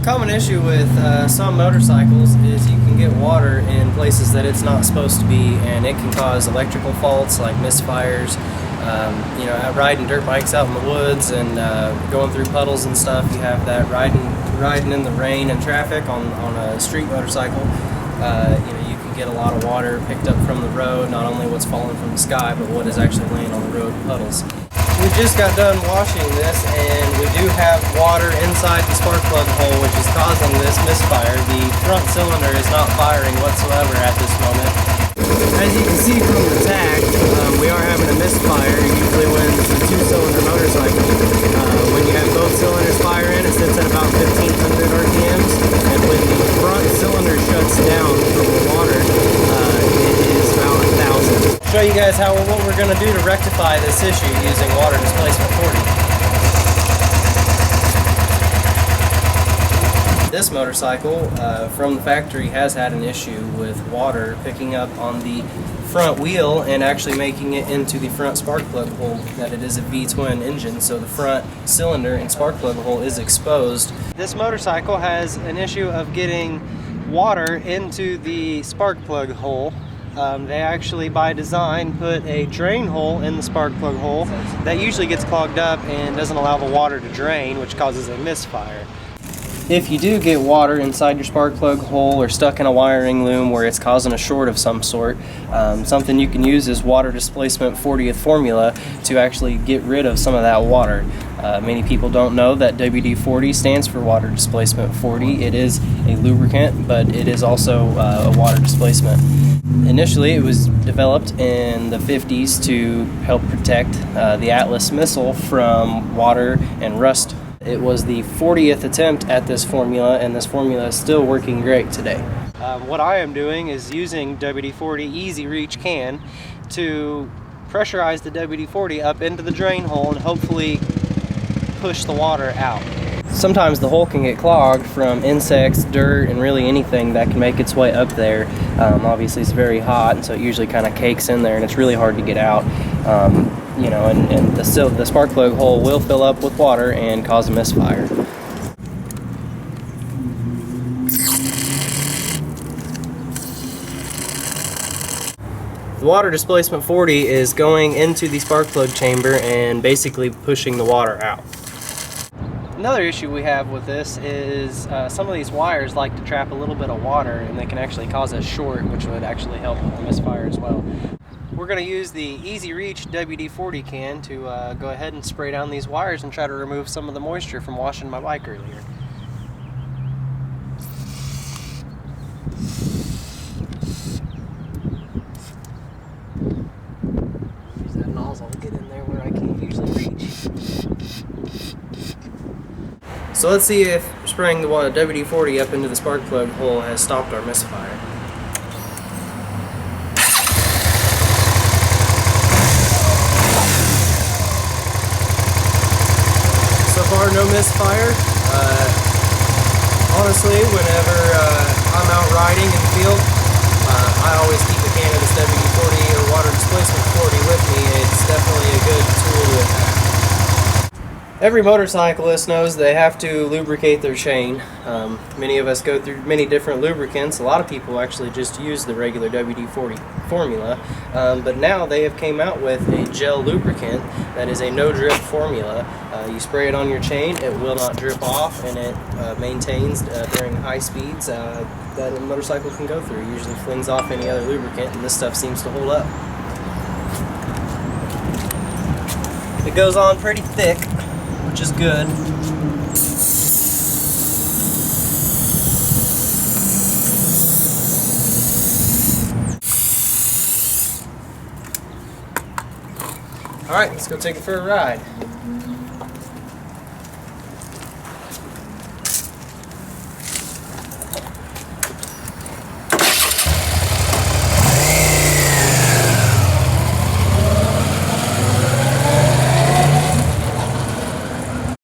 common issue with some motorcycles is you can get water in places that it's not supposed to be, and it can cause electrical faults like misfires. Riding dirt bikes out in the woods and going through puddles and stuff, you have that riding in the rain and traffic on a street motorcycle. You can get a lot of water picked up from the road, not only what's falling from the sky, but what is actually laying on the road in puddles. We just got done washing this, and we do have water inside the spark plug hole, which is causing this misfire. The front cylinder is not firing whatsoever at this moment. As you can see from the tag, we are having a misfire. Usually when it's a two-cylinder motorcycle, when you have both cylinders firing, it sits at about 1500 RPMs, and when the front cylinder shuts down from the water, it is about 1000. Show you guys what we're going to do to rectify this issue using water displacement 40. This motorcycle from the factory has had an issue with water picking up on the front wheel and actually making it into the front spark plug hole. That it is a V-twin engine, so the front cylinder and spark plug hole is exposed. This motorcycle has an issue of getting water into the spark plug hole. They actually, by design, put a drain hole in the spark plug hole that usually gets clogged up and doesn't allow the water to drain, which causes a misfire. If you do get water inside your spark plug hole or stuck in a wiring loom where it's causing a short of some sort, something you can use is water displacement 40th formula to actually get rid of some of that water. Many people don't know that WD-40 stands for water displacement 40. It is a lubricant, but it is also a water displacement. Initially, it was developed in the 50s to help protect the Atlas missile from water and rust. It was the 40th attempt at this formula, and this formula is still working great today. What I am doing is using WD-40 Easy Reach can to pressurize the WD-40 up into the drain hole and hopefully push the water out. Sometimes the hole can get clogged from insects, dirt, and really anything that can make its way up there. Obviously it's very hot, and so it usually kind of cakes in there, and it's really hard to get out. And the spark plug hole will fill up with water and cause a misfire. The water displacement 40 is going into the spark plug chamber and basically pushing the water out. Another issue we have with this is some of these wires like to trap a little bit of water, and they can actually cause a short, which would actually help with the misfire as well. We're going to use the Easy Reach WD-40 can to go ahead and spray down these wires and try to remove some of the moisture from washing my bike earlier. Use that nozzle to get in there where I can't usually reach. So let's see if spraying the WD-40 up into the spark plug hole has stopped our misfire. So far, no misfire. Honestly, whenever I'm out riding in the field, I always keep a can of this WD-40 or water displacement 40 with me. It's definitely a good tool to have. Every motorcyclist knows they have to lubricate their chain. Many of us go through many different lubricants. A lot of people actually just use the regular WD-40 formula, but now they have came out with a gel lubricant that is a no-drip formula. You spray it on your chain, it will not drip off, and it maintains during high speeds that a motorcycle can go through. It usually flings off any other lubricant, and this stuff seems to hold up. It goes on pretty thick, which is good. Alright, let's go take it for a ride.